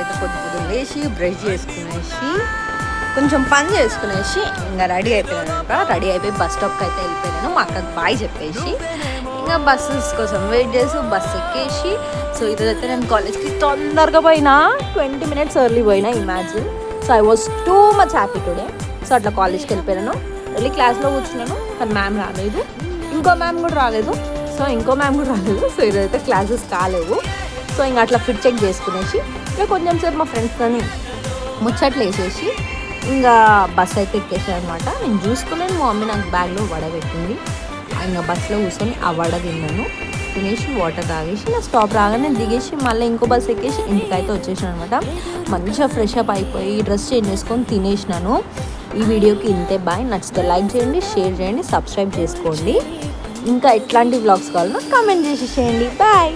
అయితే పొద్దున్న లేచి బ్రష్ చేసుకునేసి కొంచెం పని చేసుకునేసి ఇంకా రెడీ అయిపోయాను అనమాట. రెడీ అయిపోయి బస్ స్టాప్కి అయితే వెళ్ళిపోయాను. మా అక్కకి బాయ్ చెప్పేసి ఇంకా బస్సెస్ కోసం వెయిట్ చేసి బస్ ఎక్కేసి సో ఇదైతే నేను కాలేజ్కి తొందరగా పోయినా 20 minutes ఎర్లీ పోయినా imagine. So I was too much happy today. So అట్లా కాలేజ్కి వెళ్ళిపోయాను. వెళ్ళి క్లాస్లో కూర్చున్నాను. కానీ మ్యామ్ రాలేదు, ఇంకో మ్యామ్ కూడా రాలేదు. సో ఇదైతే క్లాసెస్ కాలేవు. సో ఇంకా అట్లా ఫిట్ చెక్ చేసుకునేసి ఇంకా కొంచెం సేపు మా ఫ్రెండ్స్తో ముచ్చట్లు వేసేసి ఇంకా బస్ అయితే ఎక్కేసాను అనమాట. నేను చూసుకున్నాను, మా మమ్మీ నాకు బ్యాగ్లో వడ పెట్టింది. ఇంకా బస్సులో కూర్చొని ఆ వడ తిన్నాను. తినేసి వాటర్ తాగేసి నా స్టాప్ రాగానే దిగేసి మళ్ళీ ఇంకో బస్ ఎక్కేసి ఇంటికైతే వచ్చేసాను అనమాట. మంచిగా ఫ్రెష్ అప్ అయిపోయి డ్రెస్ చేంజ్ చేసుకొని తినేసినాను. ఈ వీడియోకి ఇంతే. బాయ్. నచ్చితే లైక్ చేయండి, షేర్ చేయండి, సబ్స్క్రైబ్ చేసుకోండి. ఇంకా ఎట్లాంటి వ్లాగ్స్ కావాలన్నా కామెంట్ చేసి చేయండి. బాయ్.